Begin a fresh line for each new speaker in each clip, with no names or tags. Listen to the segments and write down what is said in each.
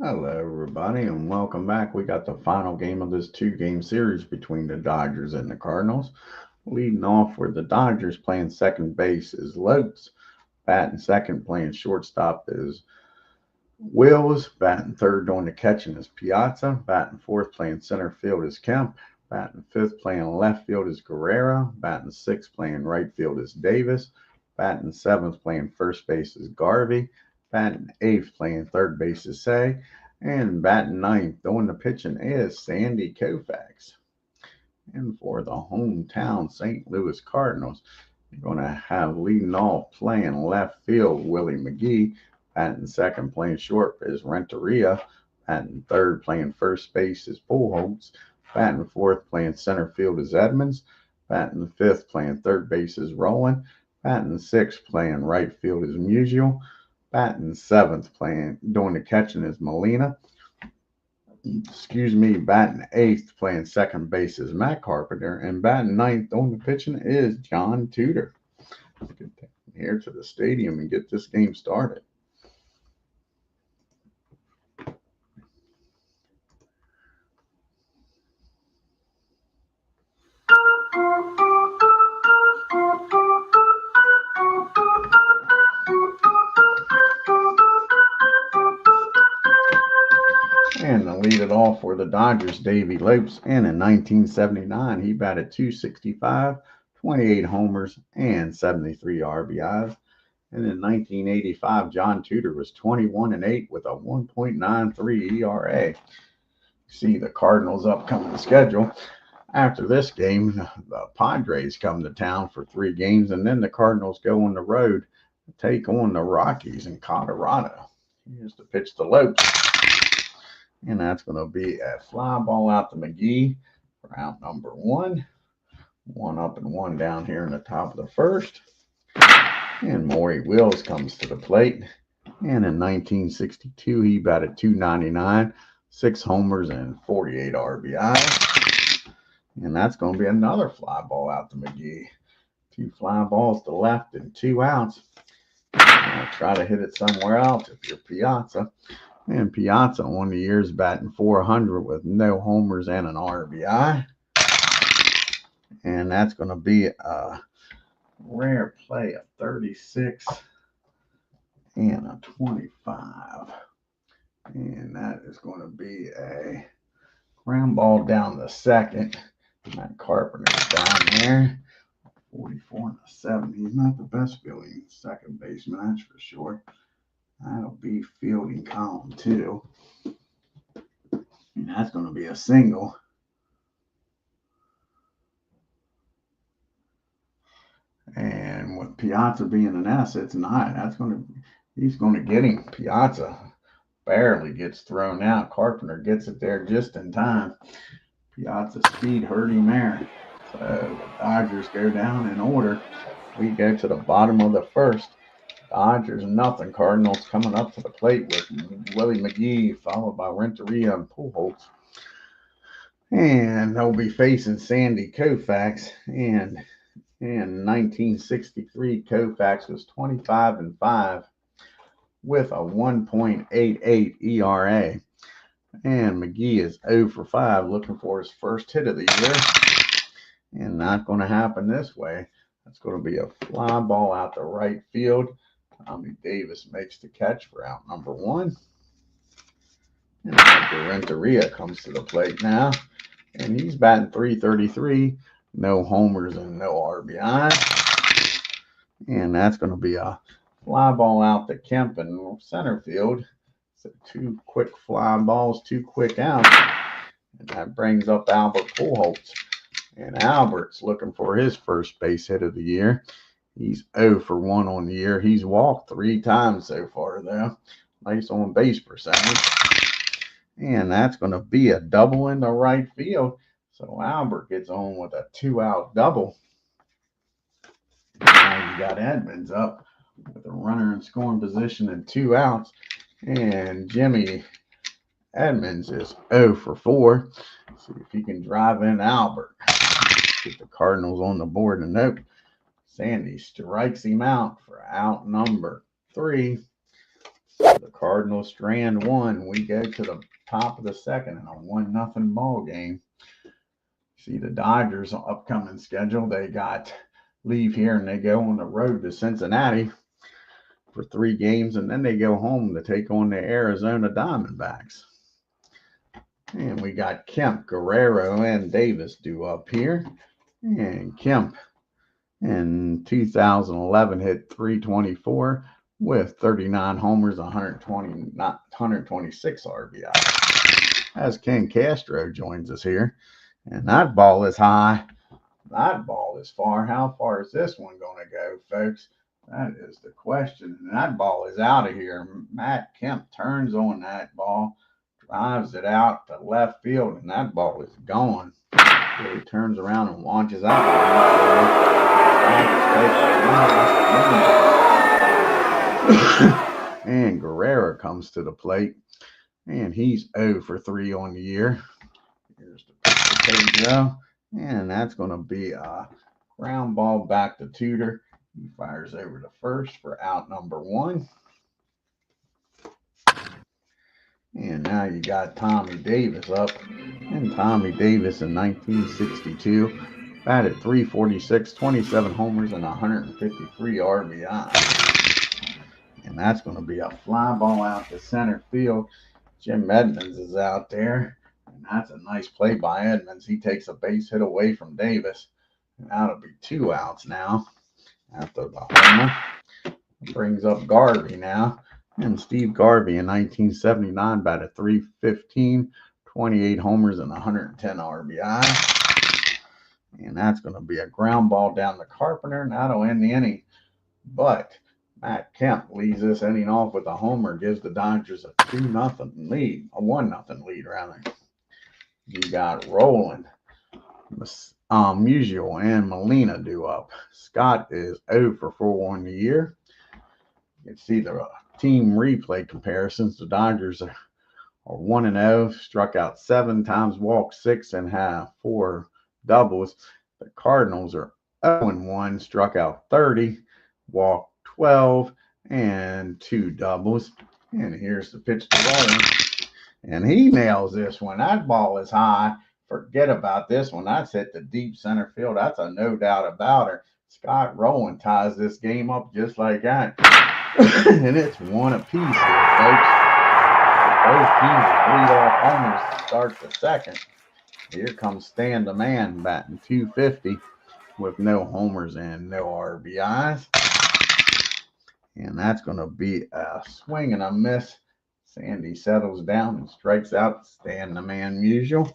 Hello, everybody, and welcome back. We got the final game of this two-game series between the Dodgers and the Cardinals. Leading off for the Dodgers, playing second base is Lopes. Batting second, playing shortstop is Wills. Batting third, doing the catching is Piazza. Batting fourth, playing center field is Kemp. Batting fifth, playing left field is Guerrero. Batting sixth, playing right field is Davis. Batting seventh, playing first base is Garvey. Batting eighth, playing third base is Say. And batting ninth, doing the pitching is Sandy Koufax. And for the hometown St. Louis Cardinals, you're going to have leading off playing left field Willie McGee. Batting second, playing short is Renteria. Batting third, playing first base is Pujols. Batting fourth, playing center field is Edmonds. Batting fifth, playing third base is Rowland. Batting sixth, playing right field is Musial. Batting seventh, playing doing the catching is Molina. Batting eighth, playing second base is Matt Carpenter, and batting ninth on the pitching is John Tudor. Let's get here to the stadium and get this game started. And to lead it off for the Dodgers, Davey Lopes. And in 1979, he batted 265, 28 homers, and 73 RBIs. And in 1985, John Tudor was 21-8 with a 1.93 ERA. See the Cardinals' upcoming schedule. After this game, the Padres come to town for 3 games, and then the Cardinals go on the road to take on the Rockies in Colorado. Here's the pitch to Lopes. And that's going to be a fly ball out to McGee for out number one. One up and one down here in the top of the first. And Maury Wills comes to the plate. And in 1962, he batted 299, 6 homers, and 48 RBIs. And that's going to be another fly ball out to McGee. 2 fly balls to left and 2 outs. Try to hit it somewhere else if you're Piazza. And Piazza on the year's batting 400 with no homers and an RBI. And that's going to be a rare play of 36 and a 25. And that is going to be a ground ball down the second. Matt Carpenter's down there. 44 and a 7. He's not the best fielding second baseman, that's for sure. That'll be fielding column 2. And that's going to be a single. And with Piazza being an asset tonight, he's going to get him. Piazza barely gets thrown out. Carpenter gets it there just in time. Piazza's speed hurt him there. So the Dodgers go down in order. We go to the bottom of the first. Dodgers nothing. Cardinals coming up to the plate with Willie McGee, followed by Renteria and Pujols. And they'll be facing Sandy Koufax. And in 1963, Koufax was 25-5 with a 1.88 ERA. And McGee is 0 for 5, looking for his first hit of the year. And not going to happen this way. That's going to be a fly ball out to right field. Tommy Davis makes the catch for out number 1. And Renteria comes to the plate now. And he's batting 333. No homers and no RBI. And that's going to be a fly ball out to Kemp in center field. So 2 quick fly balls, 2 quick outs. And that brings up Albert Pujols. And Albert's looking for his first base hit of the year. He's 0 for 1 on the year. He's walked 3 times so far, though. Nice on base percentage. And that's going to be a double in the right field. So Albert gets on with a 2-out double. Now you got Edmonds up with a runner in scoring position and 2 outs. And Jimmy Edmonds is 0 for 4. See if he can drive in Albert. Get the Cardinals on the board. And nope. Sandy strikes him out for out number 3. The Cardinals strand one. We go to the top of the second in a 1-0 ball game. See the Dodgers upcoming schedule. They got leave here and they go on the road to Cincinnati for 3 games, and then they go home to take on the Arizona Diamondbacks. And we got Kemp, Guerrero, and Davis due up here. And Kemp in 2011 hit 324 with 39 homers, 126 RBI. As Ken Castro joins us here. And that ball is high. That ball is far. How far is this one going to go, folks? That is the question. And that ball is out of here. Matt Kemp turns on that ball, drives it out to left field, and that ball is gone. So he turns around and launches out. And Guerrero comes to the plate, and he's 0 for 3 on the year. Here's the page go, and that's going to be a ground ball back to Tudor. He fires over to first for out number 1. And now you got Tommy Davis up. And Tommy Davis in 1962 batted .346, 27 homers, and 153 RBI. And that's going to be a fly ball out to center field. Jim Edmonds is out there. And that's a nice play by Edmonds. He takes a base hit away from Davis. And that'll be 2 outs now after the homer. Brings up Garvey now. And Steve Garvey in 1979 batted .315, 28 homers, and 110 RBI. And that's going to be a ground ball down the Carpenter. And that'll end the inning. But Matt Kemp leads this inning off with a homer, gives the Dodgers a 2-0 lead, a 1-0 lead rather. You got Rowland, Musial, and Molina due up. Scott is 0 for 4 on the year. You can see the team replay comparisons. The Dodgers are 1-0, struck out 7 times, walked 6, and had 4 doubles. The Cardinals are 0-1, struck out 30, walked 12, and 2 doubles. And here's the pitch to Rowland. And he nails this one. That ball is high. Forget about this one. That's hit the deep center field. That's a no doubt about it. Scott Rowland ties this game up just like that. And it's 1 apiece here, folks. Both teams lead off homers to start the second. Here comes Stan the Man batting .250 with no homers and no RBIs. And that's going to be a swing and a miss. Sandy settles down and strikes out Stan the Man Musial.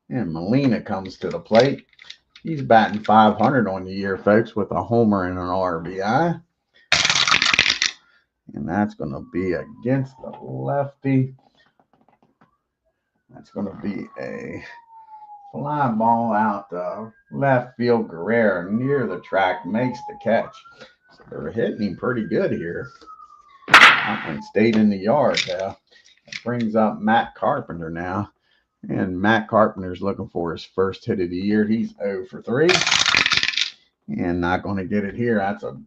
And Molina comes to the plate. He's batting .500 on the year, folks, with a homer and an RBI. And that's going to be against the lefty. That's going to be a fly ball out to left field. Guerrero near the track makes the catch. So they're hitting him pretty good here. That one stayed in the yard though. That brings up Matt Carpenter now. And Matt Carpenter's looking for his first hit of the year. He's 0 for 3. And not going to get it here. That's a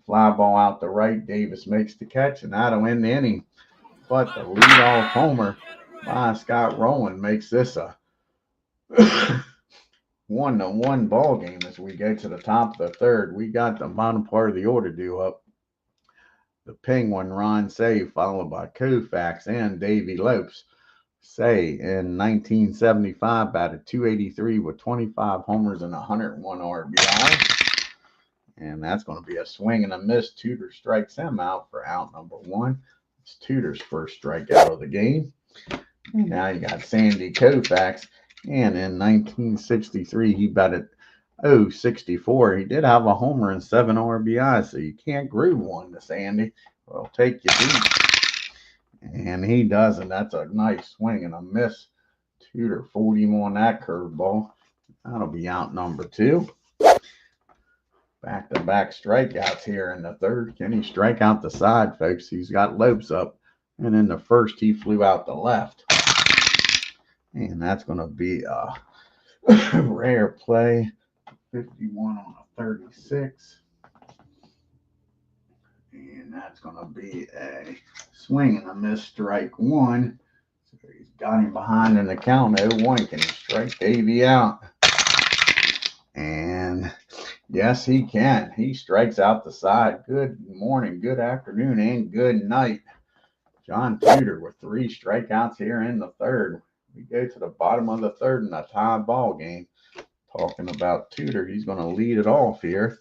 fly ball out the right. Davis makes the catch, and that'll end the inning. But the leadoff homer by Scott Rowland makes this a 1-1 ball game as we get to the top of the third. We got the bottom part of the order due up. The Penguin, Ron Say, followed by KOUFAX and Davey Lopes. Say in 1975 batted .283 with 25 homers and 101 RBI. And that's going to be a swing and a miss. Tudor strikes him out for out number 1. It's Tudor's first strikeout of the game. And now you got Sandy KOUFAX. And in 1963, he batted .064. He did have a homer and 7 RBI, so you can't groove one to Sandy. Well, take you deep. And he doesn't. That's a nice swing and a miss. Tudor fooled him on that curveball. That'll be out number 2. Back-to-back strikeouts here in the third. Can he strike out the side, folks? He's got Lopes up. And in the first, he flew out the left. And that's going to be a rare play. 51 on a 36. And that's going to be a swing and a miss, strike one. So he's got him behind in the count. 0-1. Can he strike Davey out? And yes, he can. He strikes out the side. Good morning, good afternoon, and good night. John Tudor with 3 strikeouts here in the third. We go to the bottom of the third in a tie ball game. Talking about Tudor, he's going to lead it off here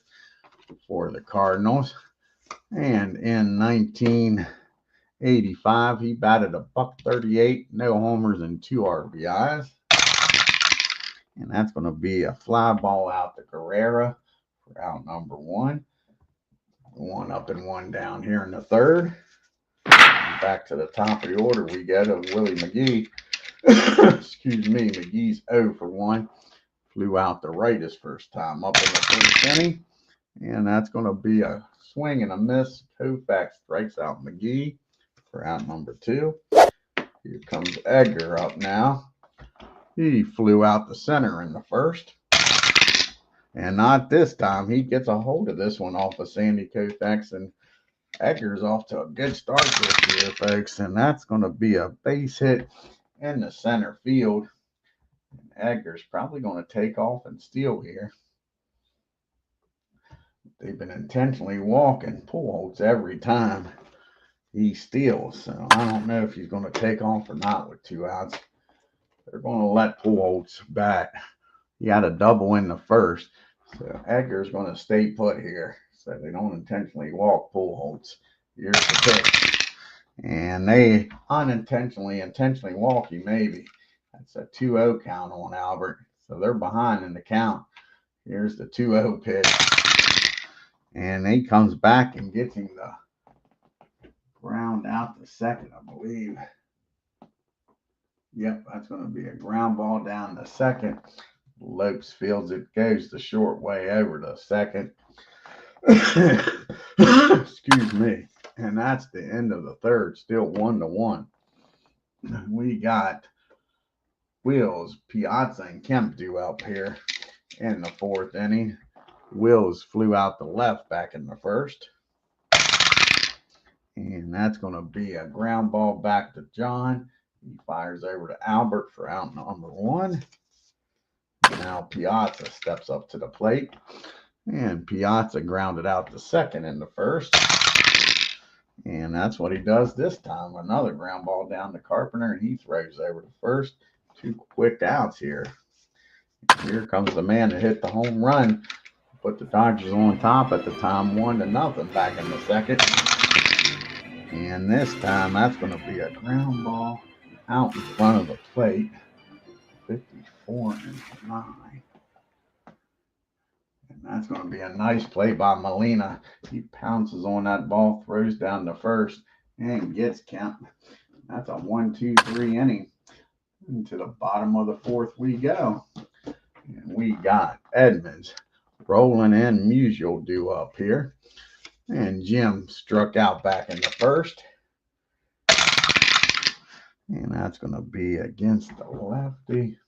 for the Cardinals. And in 1985, he batted a .138, no homers and 2 RBIs. And that's going to be a fly ball out to Guerrera for out number 1. 1 up and 1 down here in the third. And back to the top of the order, we go to Willie McGee. Excuse me, McGee's 0 for 1. Flew out to right his first time up in the first inning. And that's going to be a swing and a miss. KOUFAX strikes out McGee for out number 2. Here comes Edgar up now. He flew out the center in the first. And not this time. He gets a hold of this one off of Sandy KOUFAX. And Edgar's off to a good start this year, folks. And that's going to be a base hit in the center field. And Edgar's probably going to take off and steal here. They've been intentionally walking Pujols every time he steals. So I don't know if he's going to take off or not with 2 outs. They're going to let Pujols bat. He had a double in the first. So Edgar's going to stay put here. So they don't intentionally walk Pujols. Here's the pitch. And they intentionally walk him maybe. That's a 2-0 count on Albert. So they're behind in the count. Here's the 2-0 pitch. And he comes back and gets him the ground out to second, I believe. Yep, that's going to be a ground ball down to second. Lopes fields it, goes the short way over to second. Excuse me. And that's the end of the third, still 1-1. We got Wills, Piazza, and Kemp due up here in the fourth inning. Wills flew out the left back in the first. And that's going to be a ground ball back to John. He fires over to Albert for out number 1. Now Piazza steps up to the plate. And Piazza grounded out to second in the first. And that's what he does this time. Another ground ball down to Carpenter, and he throws over to first. 2 quick outs here. Here comes the man that hit the home run. Put the Dodgers on top at the time, 1-0 back in the second. And this time, that's going to be a ground ball out in front of the plate. 54-9. And that's going to be a nice play by Molina. He pounces on that ball, throws down to first, and gets Kemp. That's a 1-2-3 inning. Into the bottom of the fourth we go. And we got Edmonds, Roland, and Musial due up here. And Jim struck out back in the first. And that's going to be against the lefty.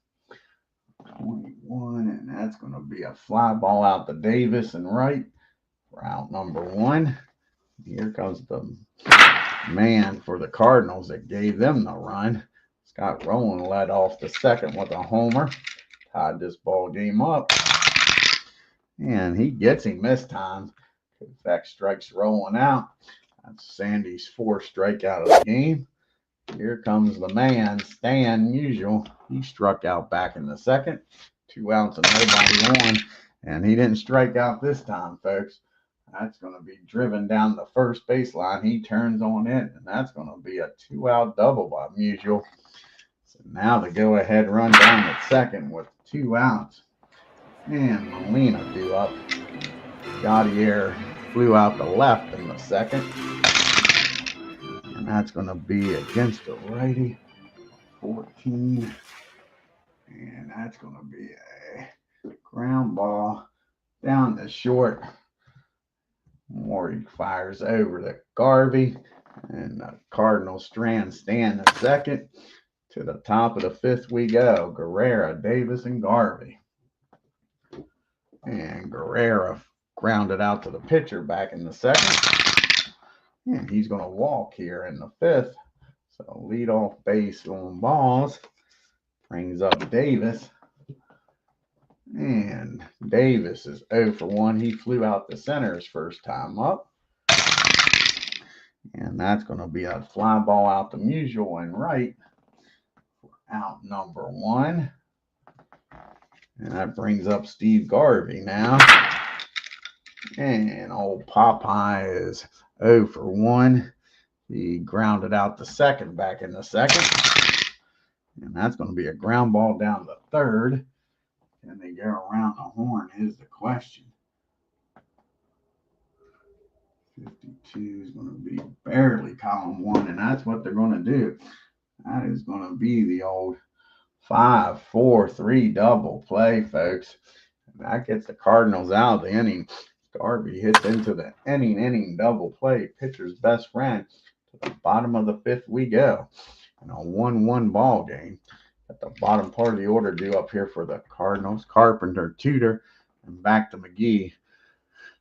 21. And that's going to be a fly ball out to Davis and right for out number 1. Here comes the man for the Cardinals that gave them the run. Scott Rowland led off the second with a homer. Tied this ball game up. And he gets him this time. KOUFAX strikes Rowland out. That's Sandy's 4th strikeout of the game. Here comes the man, Stan Musial. He struck out back in the second. 2 outs and nobody on. And he didn't strike out this time, folks. That's going to be driven down the first baseline. He turns on in, and that's going to be a 2-out double by Musial. So now the go-ahead run down at second with 2 outs. And Molina due up. Gaudier flew out the left in the second. And that's going to be against the righty. 14. And that's going to be a ground ball down the short. Morey fires over to Garvey. And the Cardinals stand at second. To the top of the 5th we go. Guerrera, Davis, and Garvey. And Guerrera grounded out to the pitcher back in the second. And he's going to walk here in the 5th. So lead off base on balls. Brings up Davis. And Davis is 0 for 1. He flew out the center his first time up. And that's going to be a fly ball out to Musial and right for out number 1. And that brings up Steve Garvey now. And old Popeye is 0 for 1. He grounded out the second back in the 2nd. And that's going to be a ground ball down the 3rd. Can they get around the horn is the question. 52 is going to be barely column 1, and that's what they're going to do. That is going to be the old 5-4-3 double play, folks. And that gets the Cardinals out of the inning. Garvey hits into the inning double play. Pitcher's best friend. To the bottom of the 5th we go. In a 1-1 ball game. At the bottom part of the order due up here for the Cardinals. Carpenter, Tudor, and back to McGee.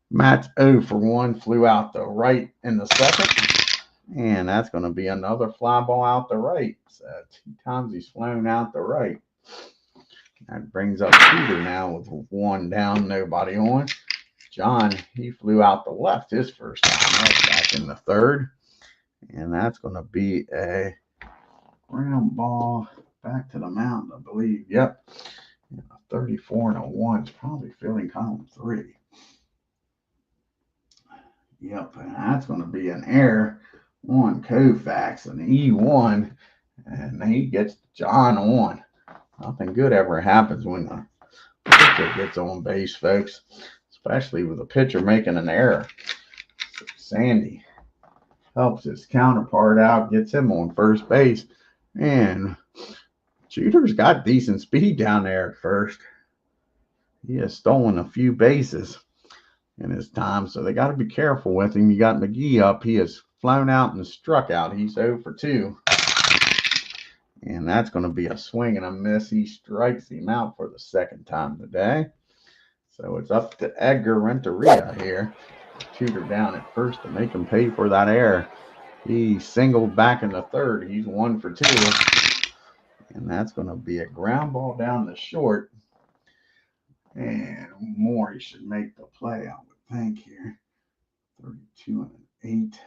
Matt's 0 for 1. Flew out the right in the 2nd. And that's going to be another fly ball out the right. So 2 times he's flown out the right. That brings up Tudor now with 1 down, nobody on. John, he flew out the left his first time up back in the 3rd. And that's going to be a ground ball back to the mound, I believe. Yep. 34 and a 1 is probably filling column 3. Yep, and that's going to be an error on KOUFAX, an E1, and he gets John on. Nothing good ever happens when the pitcher gets on base, folks, especially with a pitcher making an error. So Sandy helps his counterpart out, gets him on first base, and Tudor's got decent speed down there at first. He has stolen a few bases in his time, so they got to be careful with him. You got McGee up. He has flown out and struck out. He's 0 for 2. And that's going to be a swing and a miss. He strikes him out for the 2nd time today. So it's up to Edgar Renteria here. Tudor down at first to make him pay for that error. He singled back in the 3rd. He's 1 for 2. And that's going to be a ground ball down the short. And Morey should make the play, I would think, here. 32 and an 8.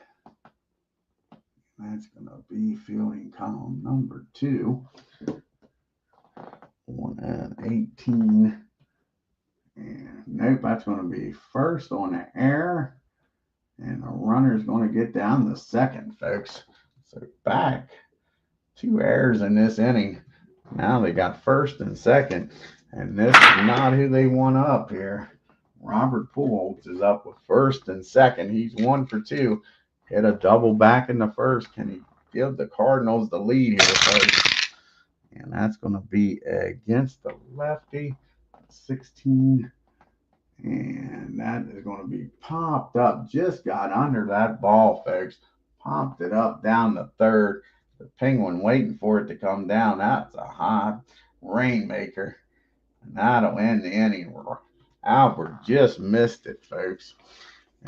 That's going to be fielding column number 2. 1 and 18. And nope, that's going to be first on the error. And the runner's going to get down the 2nd, folks. So back 2 errors in this inning. Now they got 1st and 2nd. And this is not who they want up here. Robert Pujols is up with 1st and 2nd. He's 1 for 2. Hit a double back in the 1st. Can he give the Cardinals the lead here, folks? And that's going to be against the lefty. 16. And that is going to be popped up. Just got under that ball, folks. Popped it up down the 3rd. The Penguin waiting for it to come down. That's a high rainmaker. And that'll end the inning. Albert just missed it, folks.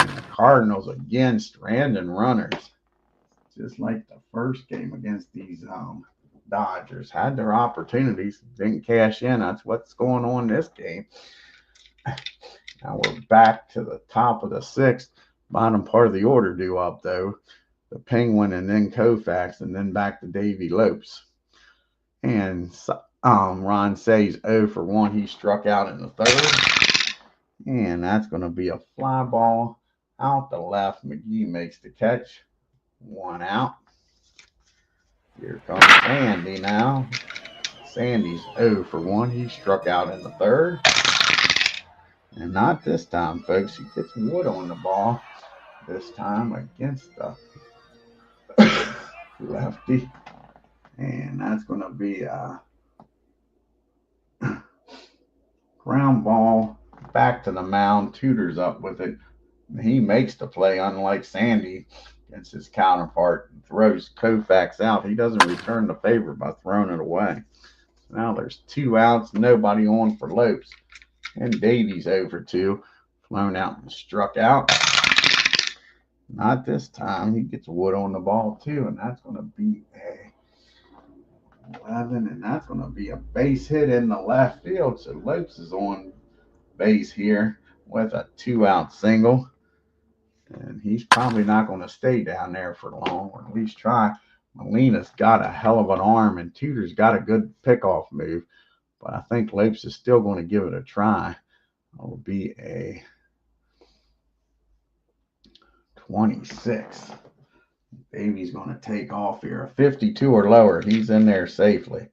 And the Cardinals again stranding runners. Just like the first game against these Dodgers. Had their opportunities, didn't cash in. That's what's going on in this game. Now we're back to the top of the 6th. Bottom part of the order due up, though. The Penguin and then KOUFAX and then back to Davey Lopes. And Ron Say's 0 for 1. He struck out in the 3rd. And that's going to be a fly ball out the left. McGee makes the catch. 1 out. Here comes Sandy now. Sandy's 0 for 1. He struck out in the 3rd. And not this time, folks. He gets Wood on the ball. This time against the lefty. And that's going to be a ground ball back to the mound. Tudor's up with it. He makes the play, unlike Sandy against his counterpart. Throws KOUFAX out. He doesn't return the favor by throwing it away. Now there's 2 outs. Nobody on for Lopes. And Davies 0 for 2. Flown out and struck out. Not this time. He gets wood on the ball too, and that's going to be a 11, and that's going to be a base hit in the left field. So Lopes is on base here with a 2-out single, and he's probably not going to stay down there for long, or at least try. Molina's got a hell of an arm, and Tudor's got a good pickoff move, but I think Lopes is still going to give it a try. It'll be a 26. Davy's going to take off here. A 52 or lower. He's in there safely.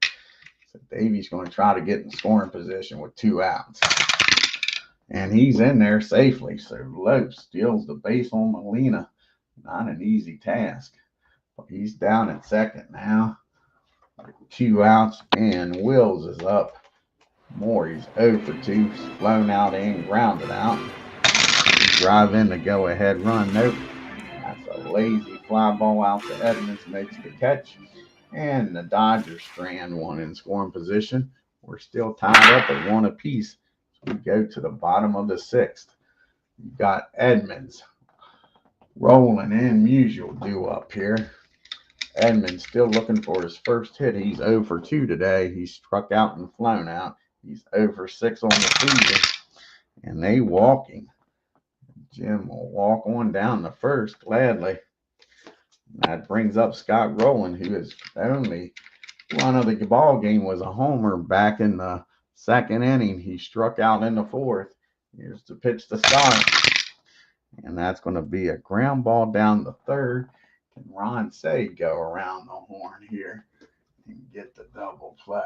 So Davy's going to try to get in scoring position with 2 outs. And he's in there safely. So Lopes steals the base on Molina. Not an easy task. But he's down at second now. 2 outs. And Wills is up. More. He's 0 for 2. He's flown out and grounded out. Drive in the go-ahead run. Nope. That's a lazy fly ball out to Edmonds. Makes the catch. And the Dodgers strand one in scoring position. We're still tied up at 1 apiece. So we go to the bottom of the 6th. You've got Edmonds rolling in. Musial due up here. Edmonds still looking for his first hit. He's 0 for 2 today. He's struck out and flown out. He's 0 for 6 on the season. And they walking. Jim will walk on down the first gladly. That brings up Scott Rowland, who is only run of the ball game was a homer back in the 2nd inning. He struck out in the 4th. Here's the pitch to start. And that's going to be a ground ball down the 3rd. Can Ron Say go around the horn here and get the double play?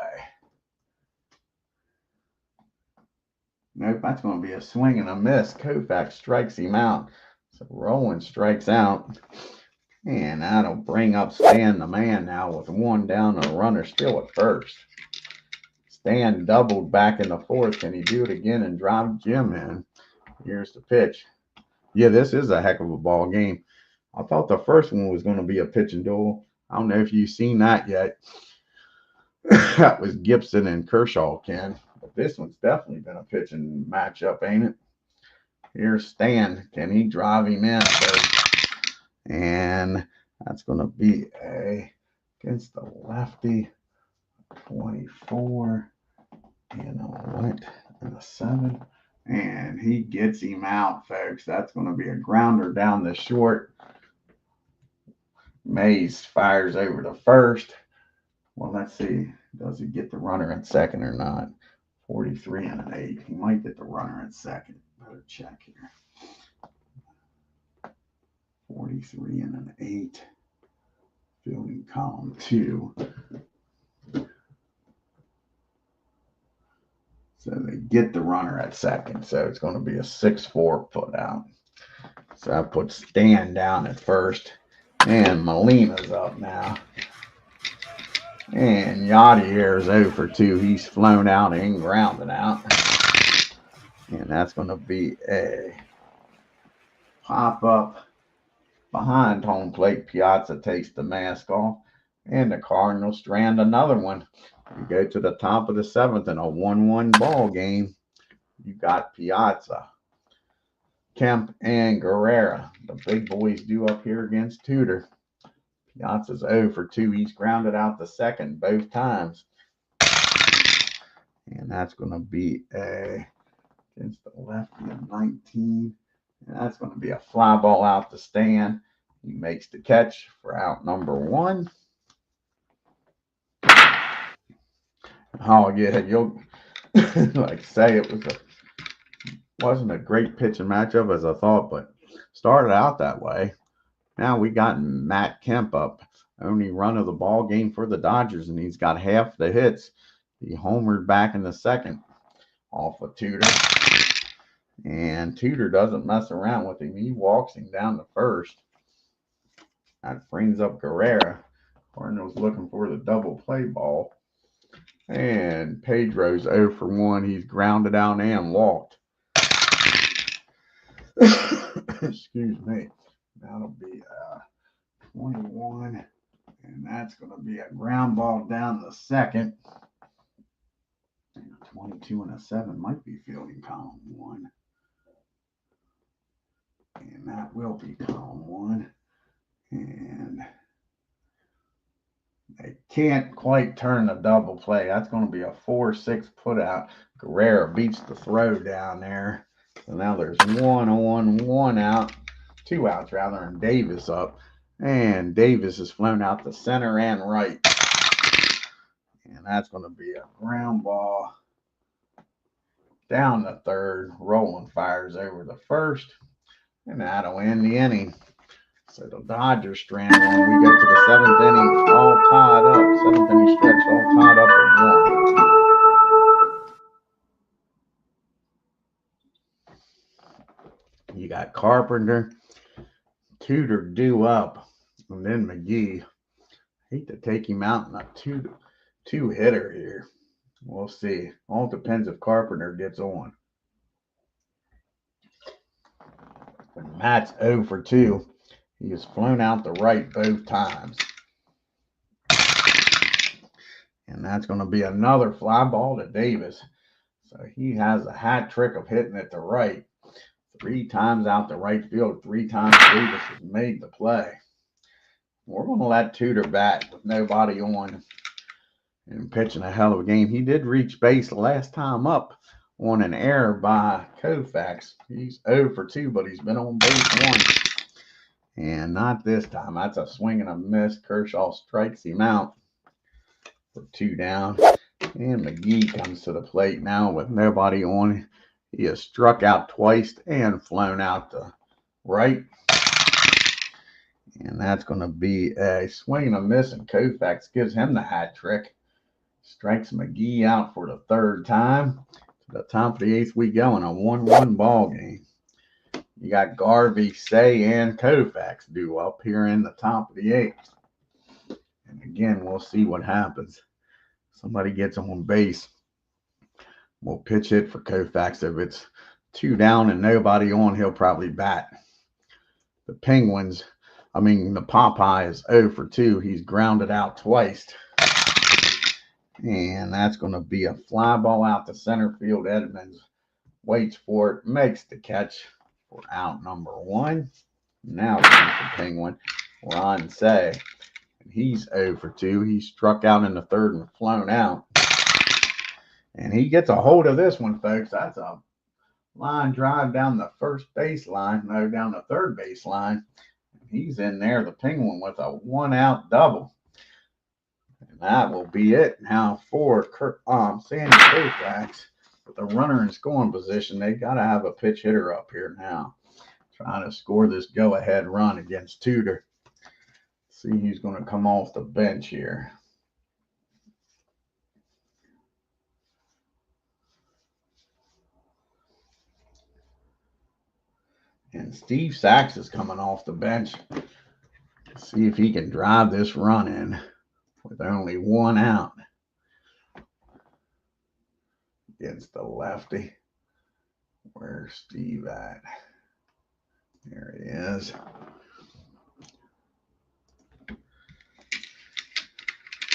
Nope, that's going to be a swing and a miss. KOUFAX strikes him out. So Rowland strikes out. And that'll bring up Stan the man now with 1 down and a runner still at first. Stan doubled back in the 4th. Can he do it again and drive Jim in? Here's the pitch. Yeah, this is a heck of a ball game. I thought the first one was going to be a pitching duel. I don't know if you've seen that yet. That was Gibson and Kershaw, Ken. But this one's definitely been a pitching matchup, ain't it? Here's Stan. Can he drive him in? And that's going to be against the lefty 24 and a 7. And he gets him out, folks. That's going to be a grounder down the short. Mays fires over to first. Well, let's see. Does he get the runner at second or not? 43 and an 8. He might get the runner at second. Better check here. 43 and an 8. Fielding column 2. So they get the runner at second. So it's going to be a 6-4 put out. So I put Stan down at first. And Molina's up now. And Yadier is 0 for 2. He's flown out and grounded out. And that's going to be a pop-up behind home plate. Piazza takes the mask off. And the Cardinals strand another one. We go to the top of the 7th in a 1-1 ball game. You got Piazza, Kemp, and Guerrera. The big boys due up here against Tudor. Piazza's 0 for 2. He's grounded out the second both times. And that's going to be against the lefty of 19. And that's going to be a fly ball out to Stan. He makes the catch for out number 1. Oh, yeah, you'll like say it wasn't a great pitching matchup as I thought, but started out that way. Now we got Matt Kemp up. Only run of the ball game for the Dodgers, and he's got half the hits. He homered back in the 2nd off of Tudor. And Tudor doesn't mess around with him. He walks him down the 1st. That brings up Guerrera. Cardinals looking for the double play ball. And Pedro's 0 for 1. He's grounded out and walked. Excuse me. That'll be 21. And that's going to be a ground ball down the 2nd. And a 22 and a 7 might be fielding column 1. And that will be column 1. And they can't quite turn the double play. That's going to be a 4-6 put out. Guerrero beats the throw down there. So now there's 1 on, 1 out. 2 outs rather, and Davis up. And Davis is flown out to center and right. And that's going to be a ground ball down the third. Roland fires over the first. And that'll end the inning. So the Dodgers strand one. We go to the 7th inning, all tied up. 7th inning stretch, all tied up at 1. You got Carpenter, Tudor due up, and then McGee. Hate to take him out in a two hitter here. We'll see. All depends if Carpenter gets on. And Matt's 0 for 2. He has flown out the right both times. And that's going to be another fly ball to Davis. So he has a hat trick of hitting it to right. 3 times out the right field. 3 times Davis has made the play. We're going to let Tudor bat with nobody on and pitching a hell of a game. He did reach base last time up on an error by KOUFAX. He's 0 for 2, but he's been on base once. And not this time. That's a swing and a miss. Kershaw strikes him out for 2 down. And McGee comes to the plate now with nobody on. He has struck out twice and flown out to right. And that's going to be a swing and a miss, and KOUFAX gives him the hat trick. Strikes McGee out for the 3rd time. To the top of the 8th we go in a 1-1 ball game. You got Garvey, Say, and KOUFAX due up here in the top of the 8th. And again, we'll see what happens. Somebody gets on base. We'll pitch it for KOUFAX. If it's 2 down and nobody on, he'll probably bat. The Popeye is 0 for 2. He's grounded out twice. And that's going to be a fly ball out to center field. Edmonds waits for it, makes the catch for out number 1. Now comes the Penguin, Ron Say. And he's 0 for 2. He struck out in the 3rd and flown out. And he gets a hold of this one, folks. That's a line drive down the first base line. No, down the third base line. He's in there, the Penguin, with a 1-out double. And that will be it now for Sandy KOUFAX. With a runner in scoring position, they got to have a pitch hitter up here now. Trying to score this go-ahead run against Tudor. See who's going to come off the bench here. And Steve Sachs is coming off the bench. See if he can drive this run in with only 1 out against the lefty. Where's Steve at? There he is.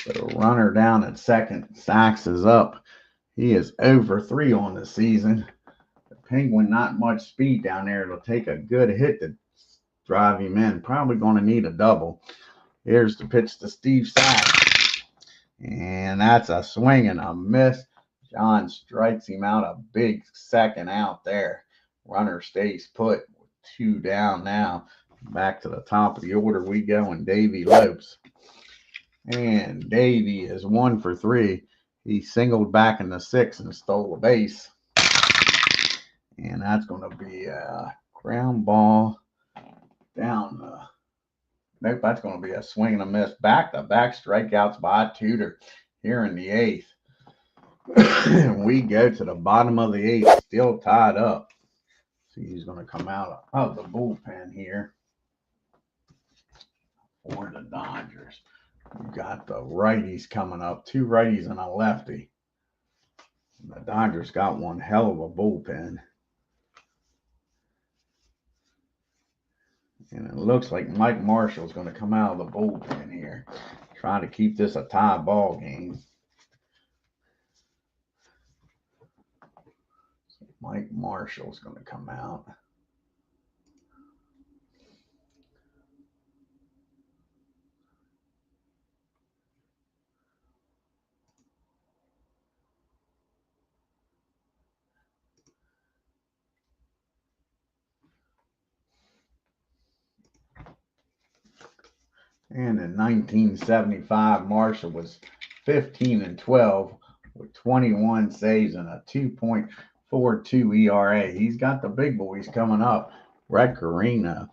So runner down at second. Sachs is up. He is 0 for 3 on the season. The Penguin, not much speed down there. It'll take a good hit to drive him in. Probably going to need a double. Here's the pitch to Steve Sachs. And that's a swing and a miss. John strikes him out, a big 2nd out there. Runner stays put with 2 down now. Back to the top of the order we go, and Davey Lopes. And Davey is 1 for 3. He singled back in the 6th and stole a base. And that's going to be a ground ball down the... Nope, that's going to be a swing and a miss. Back-to-back strikeouts by Tudor here in the 8th. We go to the bottom of the 8th, still tied up. See who's going to come out of the bullpen here for the Dodgers. You got the righties coming up, 2 righties and a lefty. And the Dodgers got one hell of a bullpen. And it looks like Mike Marshall's going to come out of the bullpen here, trying to keep this a tie ball game. So Mike Marshall's going to come out. And in 1975, Marshall was 15-12 with 21 saves and a 2.42 ERA. He's got the big boys coming up. Red Carina,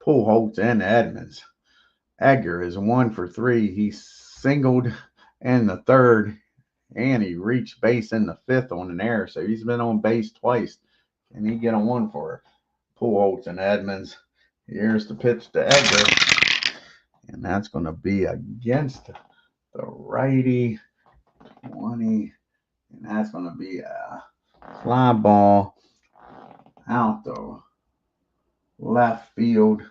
Pujols, and Edmonds. Edgar is 1-for-3. He singled in the third, and he reached base in the fifth on an error. So he's been on base twice. Can he get a one for Pujols and Edmonds? Here's the pitch to Edgar. And that's going to be against the righty 20. And that's going to be a fly ball out the left field.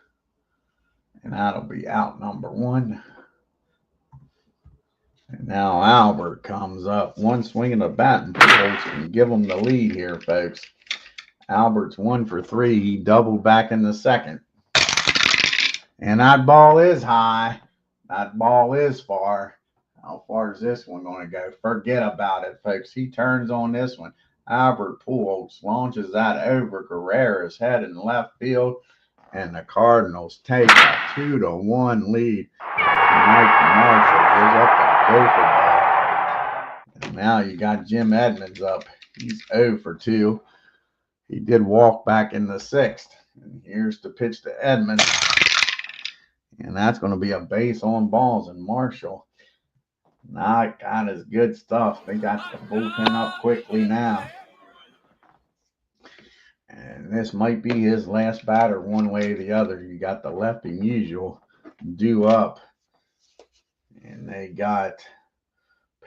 And that'll be out number 1. And now Albert comes up. One swing of the bat, and Pujols can give him the lead here, folks. Albert's 1-for-3. He doubled back in the second. And that ball is high. That ball is far. How far is this one going to go? Forget about it, folks. He turns on this one. Albert Pujols launches that over Guerrera's head in left field. And the Cardinals take a 2-1 lead. Mike Marshall gives up the gopher ball. And now you got Jim Edmonds up. He's 0-for-2. He did walk back in the 6th. And here's the pitch to Edmonds. And that's going to be a base on balls. And Marshall, not got his good stuff. They got the bullpen up quickly now. And this might be his last batter one way or the other. You got the lefty Musial due up. And they got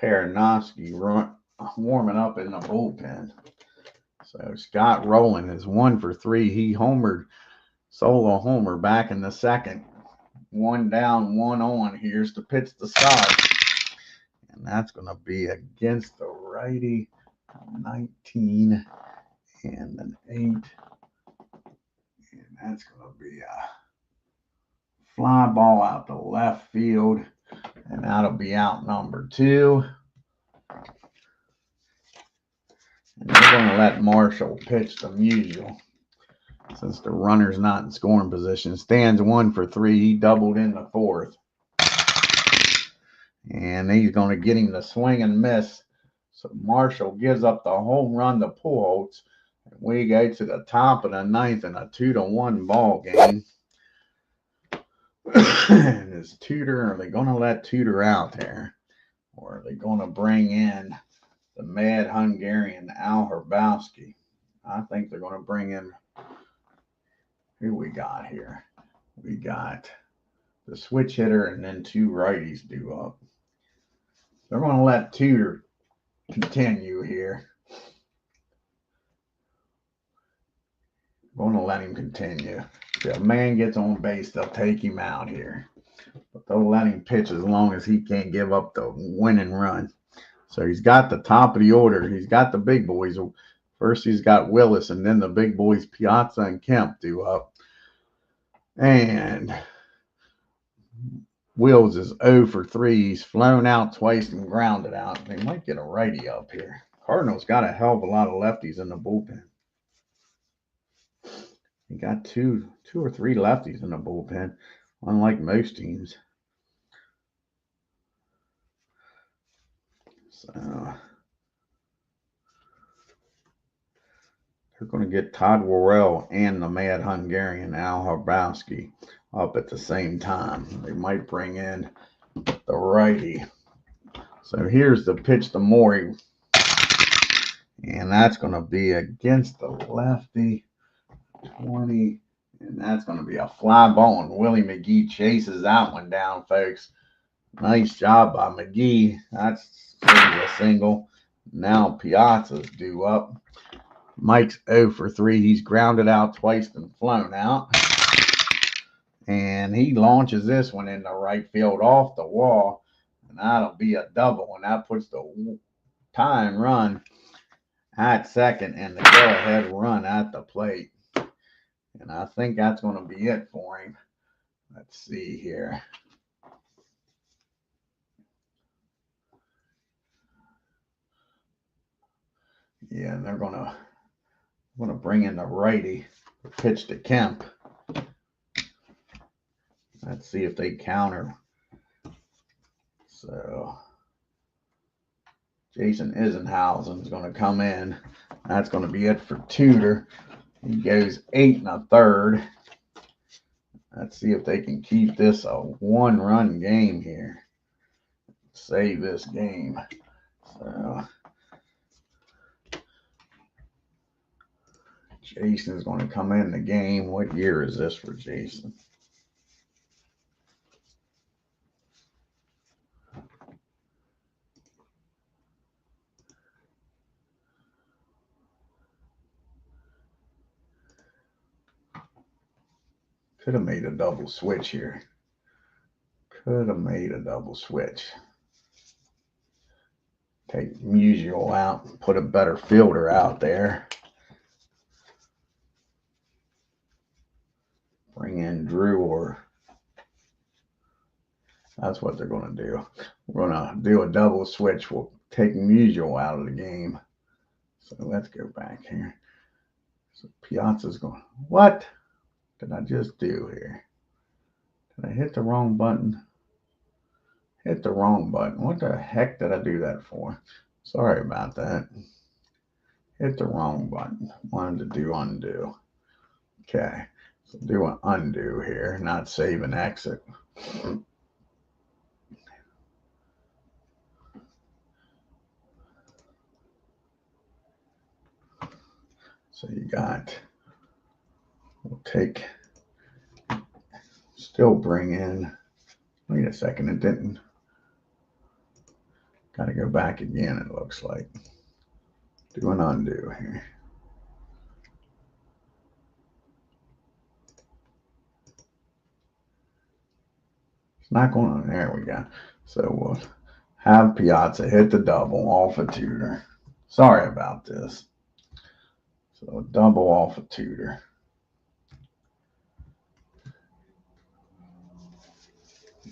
Paranovsky warming up in the bullpen. So Scott Rowland is 1-for-3. He homered, solo homer back in the second. 1 down, 1 on. Here's the pitch to Scott. And that's going to be against the righty 19 and an 8. And that's going to be a fly ball out to left field. And that'll be out number 2. And they're going to let Marshall pitch the Musial. Since the runner's not in scoring position. Stands 1-for-3. He doubled in the 4th. And he's going to get him the swing and miss. So Marshall gives up the home run to Pujols. And we go to the top of the 9th in a 2-1 ball game. And is Tudor, are they going to let Tudor out there? Or are they going to bring in the mad Hungarian Al Hrabowski? I think they're going to bring in, who we got here? We got the switch hitter and then 2 righties due up. They're going to let Tudor continue here. Going to let him continue. If a man gets on base, they'll take him out here. But they'll let him pitch as long as he can't give up the winning run. So he's got the top of the order. He's got the big boys. First he's got Willis, and then the big boys Piazza and Kemp due up. And Wills is 0-for-3. He's flown out twice and grounded out. They might get a righty up here. Cardinals got a hell of a lot of lefties in the bullpen. You got two or three lefties in the bullpen, unlike most teams. So they're going to get Todd Worrell and the mad Hungarian Al Hrabowski up at the same time. They might bring in the righty. So here's the pitch to Morey. And that's going to be against the lefty. 20. And that's going to be a fly ball. And Willie McGee chases that one down, folks. Nice job by McGee. That's a single. Now Piazza's due up. Mike's 0-for-3. He's grounded out twice and flown out. And he launches this one in the right field off the wall. And that'll be a double. And that puts the tying run at second and the go-ahead run at the plate. And I think that's going to be it for him. Let's see here. Yeah, they're going to bring in the righty, pitch to Kemp. Let's see if they counter. So Jason Isenhausen is going to come in. That's going to be it for Tudor. He goes 8 1/3. Let's see if they can keep this a one-run game here. Save this game. So Jason is going to come in the game. What year is this for Jason? Could have made a double switch here. Could have made a double switch. Take Musial out, put a better fielder out there. Bring in Drew, or that's what they're going to do. We're going to do a double switch. We'll take Musial out of the game. So let's go back here. So Piazza's going, what did I just do here? Did I hit the wrong button? Hit the wrong button. What the heck did I do that for? Sorry about that. Hit the wrong button. Wanted to do undo. Okay. So do an undo here, not save and exit. So you got, we'll take, still bring in, wait a second, it didn't. Got to go back again, it looks like. Do an undo here. It's not going on. There we go. So we'll have Piazza hit the double off of Tudor. Sorry about this. So a double off of Tudor.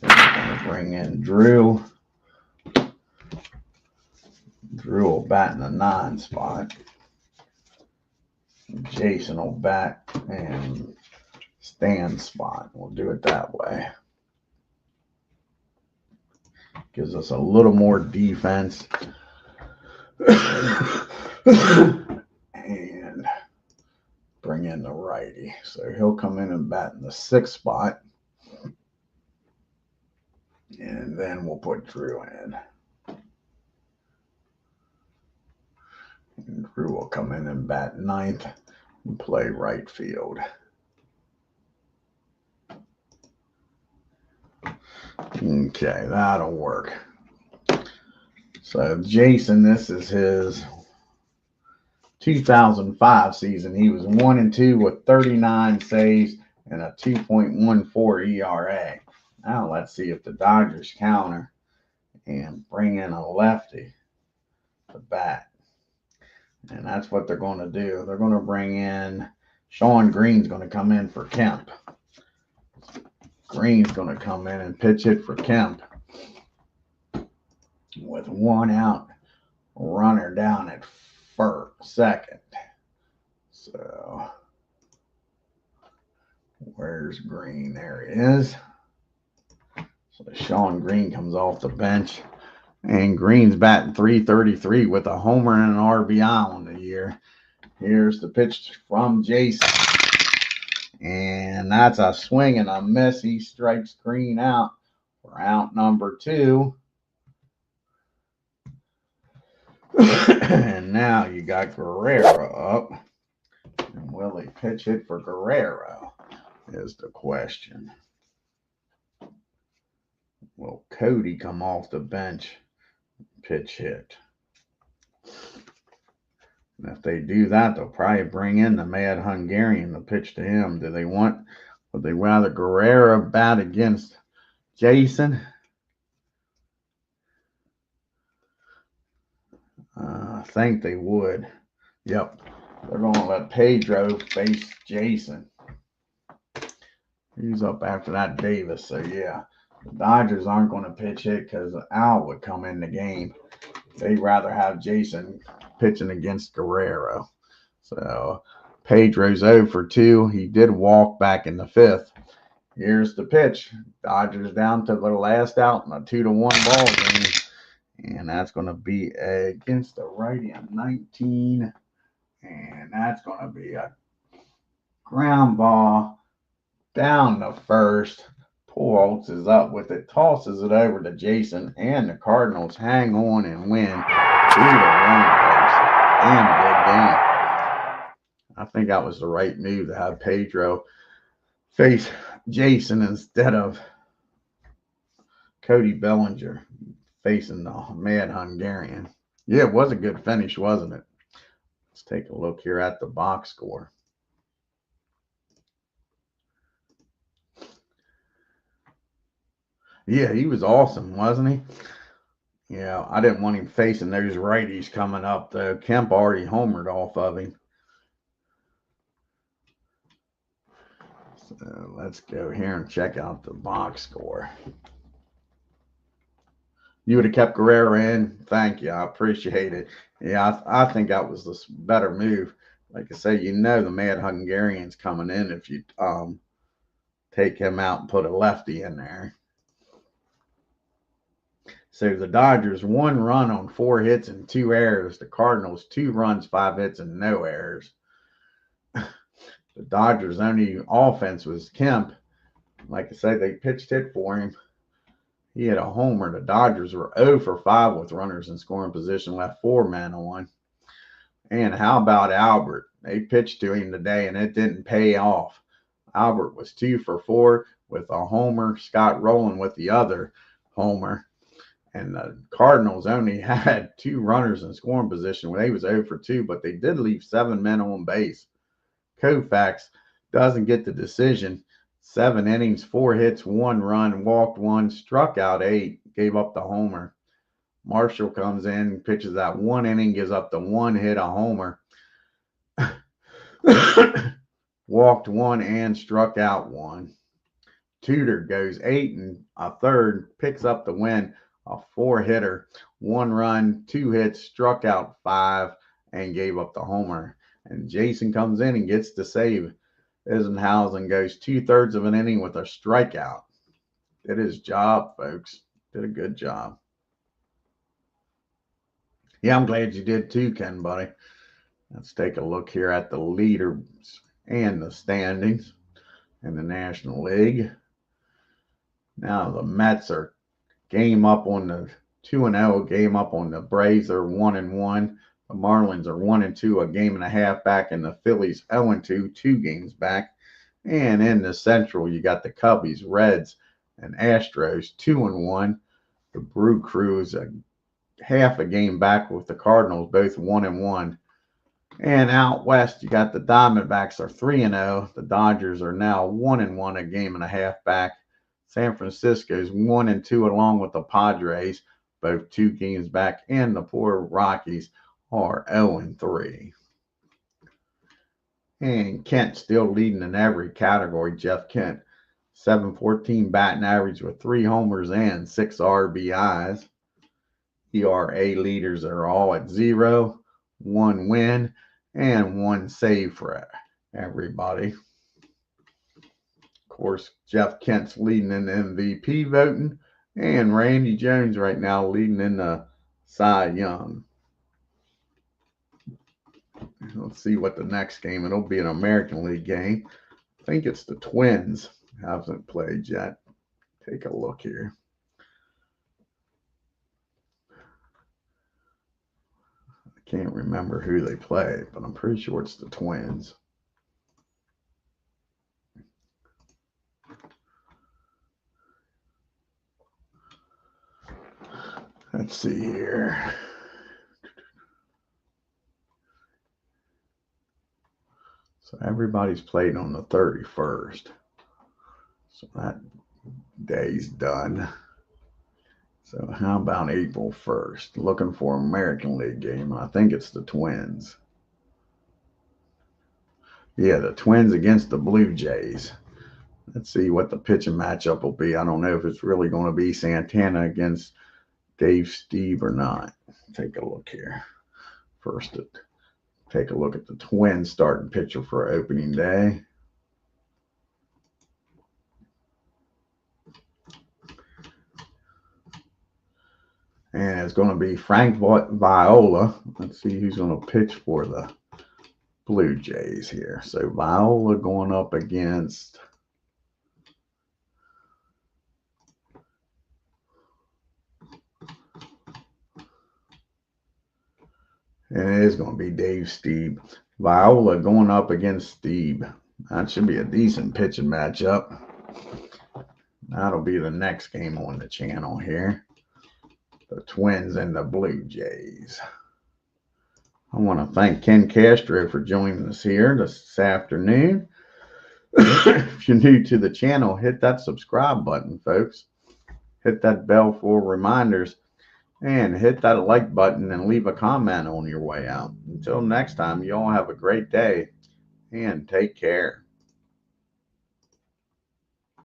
Then we're going to bring in Drew. Drew will bat in the 9 spot. Jason will bat in Stan's spot. We'll do it that way. Gives us a little more defense. And bring in the righty. So he'll come in and bat in the 6th spot. And then we'll put Drew in. And Drew will come in and bat 9th and play right field. Okay, that'll work. So Jason, this is his 2005 season. He was 1-2 with 39 saves and a 2.14 ERA. Now let's see if the Dodgers counter and bring in a lefty to bat. And that's what they're going to do. They're going to bring in, Sean Green's going to come in for Kemp. Green's going to come in and pitch it for Kemp. With 1 out, runner down at second. So, where's Green? There he is. So Sean Green comes off the bench. And Green's batting .333 with a homer and an RBI on the year. Here's the pitch from Jason. And that's a swing and a miss. He strikes Green out for out number 2. And now you got Guerrero up. And will he pitch it for Guerrero is the question. Will Cody come off the bench? Pitch hit. And if they do that, they'll probably bring in the Mad Hungarian to pitch to him. Would they rather Guerrero bat against Jason? I think they would. Yep. They're going to let Pedro face Jason. He's up after that Davis. So, yeah. The Dodgers aren't going to pitch it because Al would come in the game. They'd rather have Jason pitching against Guerrero. So Pedro's 0 for 2. He did walk back in the 5th. Here's the pitch. Dodgers down to the last out in a 2-1 ball game. And that's going to be against the righty at 19. And that's going to be a ground ball down the first. Pujols is up with it, tosses it over to Jason, and the Cardinals hang on and win 2-1, folks. And a good game. I think that was the right move to have Pedro face Jason instead of Cody Bellinger facing the Mad Hungarian. Yeah, it was a good finish, wasn't it? Let's take a look here at the box score. Yeah, he was awesome, wasn't he? Yeah, I didn't want him facing those righties coming up, though. Kemp already homered off of him. So let's go here and check out the box score. You would have kept Guerrero in. Thank you. I appreciate it. Yeah, I think that was the better move. Like I say, you know the Mad Hungarian's coming in if you take him out and put a lefty in there. So the Dodgers 1 run on 4 hits and 2 errors. The Cardinals 2 runs, 5 hits, and no errors. The Dodgers' only offense was Kemp. Like I say, they pitched hit for him. He had a homer. The Dodgers were 0 for 5 with runners in scoring position, left 4 men on. And how about Albert? They pitched to him today, and it didn't pay off. Albert was 2 for 4 with a homer. Scott Rowland with the other homer. And the Cardinals only had 2 runners in scoring position when they was 0 for 2, but they did leave 7 men on base. KOUFAX doesn't get the decision. 7 innings, 4 hits, 1 run, walked 1, struck out 8, gave up the homer. Marshall comes in, pitches that 1 inning, gives up the 1 hit, a homer. Walked 1 and struck out 1. Tudor goes 8 1/3, picks up the win, a 4-hitter, 1 run, 2 hits, struck out 5, and gave up the homer. And Jason comes in and gets the save. Isenhausen goes 2/3 of an inning with a strikeout. Did his job, folks. Did a good job. Yeah, I'm glad you did too, Ken, buddy. Let's take a look here at the leaders and the standings in the National League. Now the Mets are game up on the 2-0, game up on the Braves. They're 1-1. The Marlins are 1-2, a game and a half back, and the Phillies 0-2, 2 games back. And in the Central, you got the Cubbies, Reds, and Astros 2-1. The Brew Crew is a half a game back with the Cardinals, both 1-1. And out west, you got the Diamondbacks are 3-0. The Dodgers are now 1-1, a game and a half back. San Francisco's 1-2 along with the Padres, both 2 games back, and the poor Rockies are 0-3. And Kent still leading in every category. Jeff Kent, 714 batting average with 3 homers and 6 RBIs. ERA leaders are all at 0, 1 win, and 1 save for everybody. Of course, Jeff Kent's leading in the MVP voting, and Randy Jones right now leading in the Cy Young. Let's see what the next game, it'll be an American League game. I think it's the Twins. Haven't played yet. Take a look here. I can't remember who they play, but I'm pretty sure it's the Twins. Let's see here. So everybody's played on the 31st. So that day's done. So how about April 1st? Looking for an American League game. I think it's the Twins. Yeah, the Twins against the Blue Jays. Let's see what the pitching matchup will be. I don't know if it's really going to be Santana against Dave Steve or not. Take a look here. First, take a look at the Twins starting pitcher for opening day. And it's going to be Frank Viola. Let's see who's going to pitch for the Blue Jays here. So Viola going up against and it is going to be Dave Steve. Viola going up against Steve. That should be a decent pitching matchup. That'll be the next game on the channel here. The Twins and the Blue Jays. I want to thank Ken Castro for joining us here this afternoon. If you're new to the channel, hit that subscribe button, folks. Hit that bell for reminders and hit that like button and leave a comment on your way out. Until next time, you all have a great day and take care.